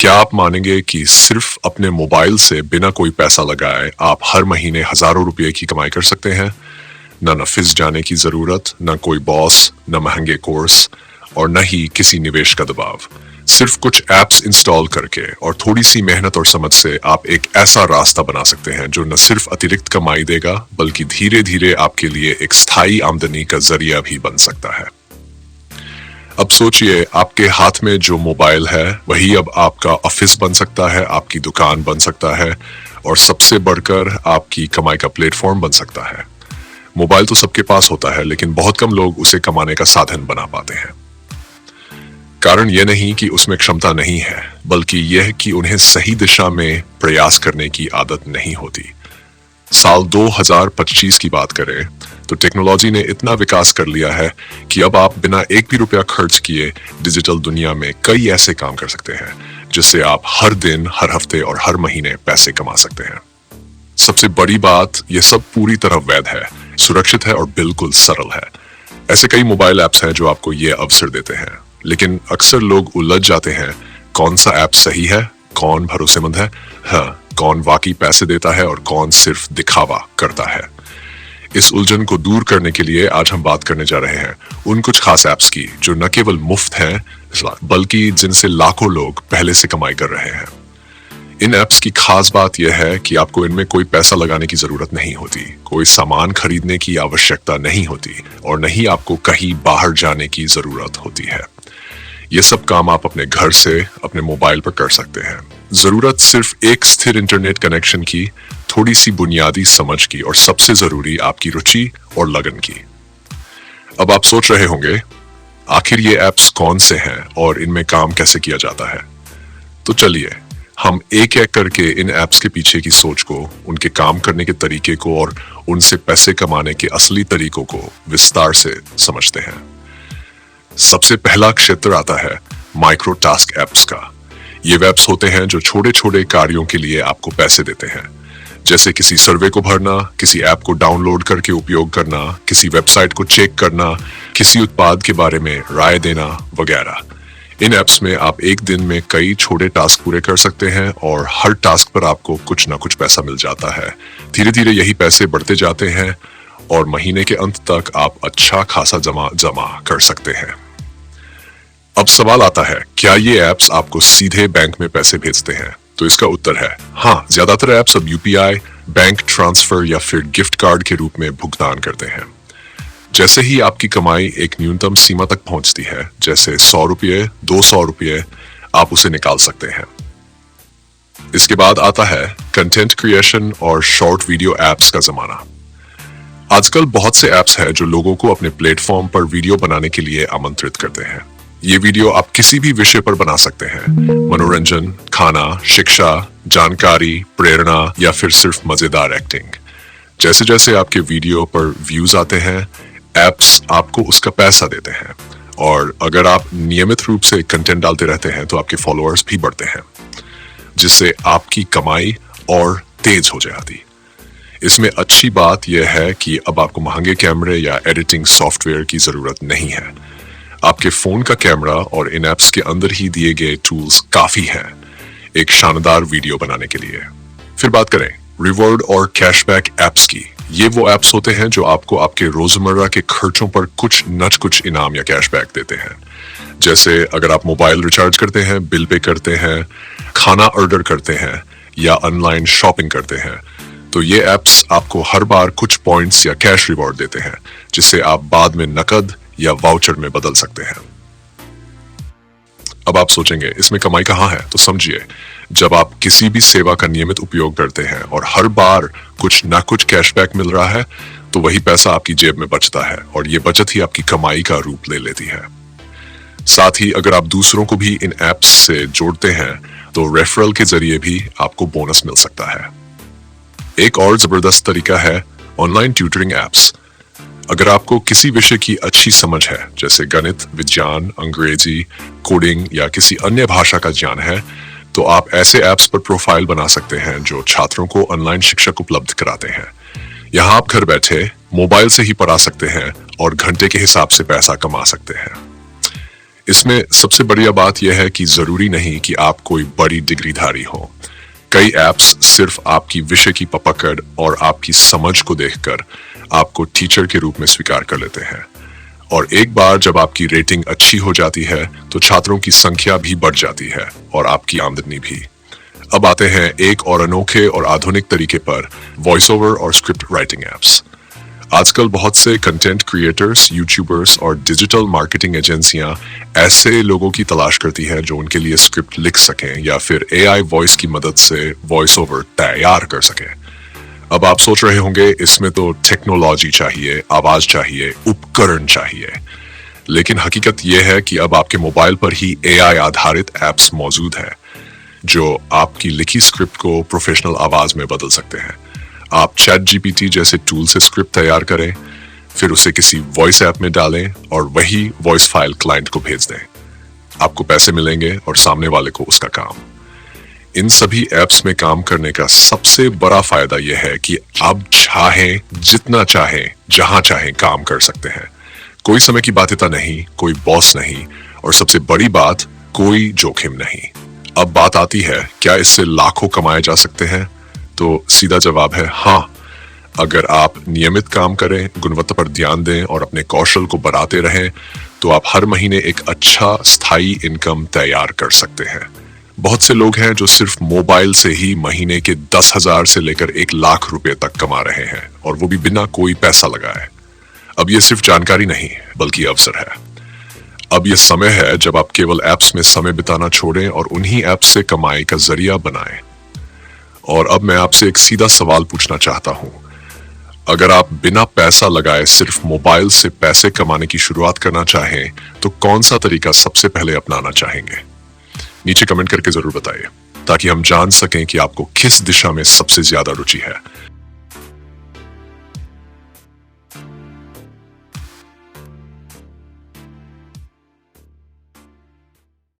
क्या आप मानेंगे कि सिर्फ अपने मोबाइल से बिना कोई पैसा लगाए आप हर महीने हजारों रुपए की कमाई कर सकते हैं? न ऑफिस जाने की जरूरत, न कोई बॉस, न महंगे कोर्स और न ही किसी निवेश का दबाव। सिर्फ कुछ एप्स इंस्टॉल करके और थोड़ी सी मेहनत और समझ से आप एक ऐसा रास्ता बना सकते हैं जो न सिर्फ अतिरिक्त कमाई देगा बल्कि धीरे धीरे आपके लिए एक स्थायी आमदनी का जरिया भी बन सकता है। अब सोचिए, आपके हाथ में जो मोबाइल है वही अब आपका ऑफिस बन सकता है, आपकी दुकान बन सकता है और सबसे बढ़कर आपकी कमाई का प्लेटफॉर्म बन सकता है। मोबाइल तो सबके पास होता है, लेकिन बहुत कम लोग उसे कमाने का साधन बना पाते हैं। कारण यह नहीं कि उसमें क्षमता नहीं है, बल्कि यह कि उन्हें सही दिशा में प्रयास करने की आदत नहीं होती। साल 2025 की बात करें तो टेक्नोलॉजी ने इतना विकास कर लिया है कि अब आप बिना एक भी रुपया खर्च किए डिजिटल दुनिया में कई ऐसे काम कर सकते हैं जिससे आप हर दिन, हर हफ्ते और हर महीने पैसे कमा सकते हैं। सबसे बड़ी बात, यह सब पूरी तरह वैध है, सुरक्षित है और बिल्कुल सरल है। ऐसे कई मोबाइल ऐप्स हैं जो आपको ये अवसर देते हैं, लेकिन अक्सर लोग उलझ जाते हैं कौन सा ऐप सही है, कौन भरोसेमंद है, हाँ, कौन वाकई पैसे देता है और कौन सिर्फ दिखावा करता है। इस उलझन को दूर करने के लिए आज हम बात करने जा रहे हैं उन कुछ खास ऐप्स की जो न केवल मुफ्त हैं बल्कि जिनसे लाखों लोग पहले से कमाई कर रहे हैं। इन ऐप्स की खास बात यह है कि आपको इनमें कोई पैसा लगाने की जरूरत नहीं होती, कोई सामान खरीदने की आवश्यकता नहीं होती और न ही आपको कहीं बाहर जाने की जरूरत होती है। ये सब काम आप अपने घर से अपने मोबाइल पर कर सकते हैं। जरूरत सिर्फ एक स्थिर इंटरनेट कनेक्शन की, थोड़ी सी बुनियादी समझ की और सबसे जरूरी आपकी रुचि और लगन की। अब आप सोच रहे होंगे, आखिर ये ऐप्स कौन से हैं और इनमें काम कैसे किया जाता है? तो चलिए हम एक एक करके इन ऐप्स के पीछे की सोच को, उनके काम करने के तरीके को और उनसे पैसे कमाने के असली तरीकों को विस्तार से समझते हैं। सबसे पहला क्षेत्र आता है माइक्रो टास्क ऐप्स का। ये वेब्स होते हैं जो छोटे छोटे कार्यों के लिए आपको पैसे देते हैं, जैसे किसी सर्वे को भरना, किसी ऐप को डाउनलोड करके उपयोग करना, किसी वेबसाइट को चेक करना, किसी उत्पाद के बारे में राय देना वगैरह। इन ऐप्स में आप एक दिन में कई छोटे टास्क पूरे कर सकते हैं और हर टास्क पर आपको कुछ ना कुछ पैसा मिल जाता है। धीरे धीरे यही पैसे बढ़ते जाते हैं और महीने के अंत तक आप अच्छा खासा जमा कर सकते हैं। अब सवाल आता है, क्या ये ऐप्स आपको सीधे बैंक में पैसे भेजते हैं? तो इसका उत्तर है हाँ। ज्यादातर ऐप्स अब यूपीआई, बैंक ट्रांसफर या फिर गिफ्ट कार्ड के रूप में भुगतान करते हैं। जैसे ही आपकी कमाई एक न्यूनतम सीमा तक पहुंचती है, जैसे 100 रुपये, 200 रुपये, आप उसे निकाल सकते हैं। इसके बाद आता है कंटेंट क्रिएशन और शॉर्ट वीडियो ऐप्स का जमाना। आजकल बहुत से ऐप्स हैं जो लोगों को अपने प्लेटफॉर्म पर वीडियो बनाने के लिए आमंत्रित करते हैं। ये वीडियो आप किसी भी विषय पर बना सकते हैं, मनोरंजन, खाना, शिक्षा, जानकारी, प्रेरणा या फिर सिर्फ मजेदार एक्टिंग। जैसे जैसे आपके वीडियो पर व्यूज आते हैं, ऐप्स आपको उसका पैसा देते हैं और अगर आप नियमित रूप से कंटेंट डालते रहते हैं तो आपके फॉलोअर्स भी बढ़ते हैं, जिससे आपकी कमाई और तेज हो जाती। इसमें अच्छी बात यह है कि अब आपको महंगे कैमरे या एडिटिंग सॉफ्टवेयर की जरूरत नहीं है। आपके फोन का कैमरा और इन ऐप्स के अंदर ही दिए गए टूल्स काफी हैं एक शानदार वीडियो बनाने के लिए। फिर बात करें रिवॉर्ड और कैशबैक ऐप्स की। ये वो ऐप्स होते हैं जो आपको आपके रोजमर्रा के खर्चों पर कुछ न कुछ इनाम या कैशबैक देते हैं। जैसे अगर आप मोबाइल रिचार्ज करते हैं, बिल पे करते हैं, खाना ऑर्डर करते हैं या ऑनलाइन शॉपिंग करते हैं, तो ये ऐप्स आपको हर बार कुछ पॉइंट्स या कैश रिवॉर्ड देते हैं, जिससे आप बाद में नकद या वाउचर में बदल सकते हैं। अब आप सोचेंगे इसमें कमाई कहाँ है? तो समझिए, जब आप किसी भी सेवा का नियमित उपयोग करते हैं और हर बार कुछ ना कुछ कैशबैक मिल रहा है, तो वही पैसा आपकी जेब में बचता है और ये बचत ही आपकी कमाई का रूप ले लेती है। साथ ही अगर आप दूसरों को भी इन ऐप्स से जोड़ते हैं तो रेफरल के जरिए भी आपको बोनस मिल सकता है। एक और जबरदस्त तरीका है ऑनलाइन ट्यूटरिंग ऐप्स। अगर आपको किसी विषय की अच्छी समझ है, जैसे गणित, विज्ञान, अंग्रेजी, कोडिंग या किसी अन्य भाषा का ज्ञान है, तो आप ऐसे ऐप्स पर प्रोफाइल बना सकते हैं जो छात्रों को ऑनलाइन शिक्षा उपलब्ध कराते हैं। यहाँ आप घर बैठे मोबाइल से ही पढ़ा सकते हैं और घंटे के हिसाब से पैसा कमा सकते हैं। इसमें सबसे बढ़िया बात यह है कि जरूरी नहीं कि आप कोई बड़ी डिग्रीधारी हो। कई ऐप्स सिर्फ आपकी विषय की पकड़ और आपकी समझ को देखकर आपको टीचर के रूप में स्वीकार कर लेते हैं। और एक बार जब आपकी रेटिंग अच्छी हो जाती है तो छात्रों की संख्या भी बढ़ जाती है और आपकी आमदनी भी। अब आते हैं एक और अनोखे और आधुनिक तरीके पर, वॉइस ओवर और स्क्रिप्ट राइटिंग एप्स। आजकल बहुत से कंटेंट क्रिएटर्स, यूट्यूबर्स और डिजिटल मार्केटिंग एजेंसियां ऐसे लोगों की तलाश करती हैं जो उनके लिए स्क्रिप्ट लिख सकें या फिर एआई वॉइस की मदद से वॉइस ओवर तैयार कर सकें। अब आप सोच रहे होंगे इसमें तो टेक्नोलॉजी चाहिए, आवाज चाहिए, उपकरण चाहिए। लेकिन हकीकत यह है कि अब आपके मोबाइल पर ही एआई आधारित एप्स मौजूद हैं जो आपकी लिखी स्क्रिप्ट को प्रोफेशनल आवाज में बदल सकते हैं। आप चैट जीपीटी जैसे टूल से स्क्रिप्ट तैयार करें, फिर उसे किसी वॉइस ऐप में डालें और वही वॉइस फाइल क्लाइंट को भेज दें। आपको पैसे मिलेंगे और सामने वाले को उसका काम। इन सभी ऐप्स में काम करने का सबसे बड़ा फायदा यह है कि आप चाहें, जितना चाहें, जहां चाहें काम कर सकते हैं। कोई समय की बाध्यता नहीं, कोई बॉस नहीं और सबसे बड़ी बात, कोई जोखिम नहीं। अब बात आती है, क्या इससे लाखों कमाए जा सकते हैं? तो सीधा जवाब है हाँ। अगर आप नियमित काम करें, गुणवत्ता पर ध्यान दें और अपने कौशल को बढ़ाते रहें तो आप हर महीने एक अच्छा स्थायी इनकम तैयार कर सकते हैं। बहुत से लोग हैं जो सिर्फ मोबाइल से ही महीने के 10,000 से लेकर 1 लाख रुपए तक कमा रहे हैं, और वो भी बिना कोई पैसा लगाए। अब ये सिर्फ जानकारी नहीं बल्कि अवसर है। अब ये समय है जब आप केवल ऐप्स में समय बिताना छोड़ें और उन्हीं ऐप्स से कमाई का जरिया बनाएं। और अब मैं आपसे एक सीधा सवाल पूछना चाहता हूं। अगर आप बिना पैसा लगाए सिर्फ मोबाइल से पैसे कमाने की शुरुआत करना चाहें तो कौन सा तरीका सबसे पहले अपनाना चाहेंगे? नीचे कमेंट करके जरूर बताइए ताकि हम जान सकें कि आपको किस दिशा में सबसे ज्यादा रुचि है।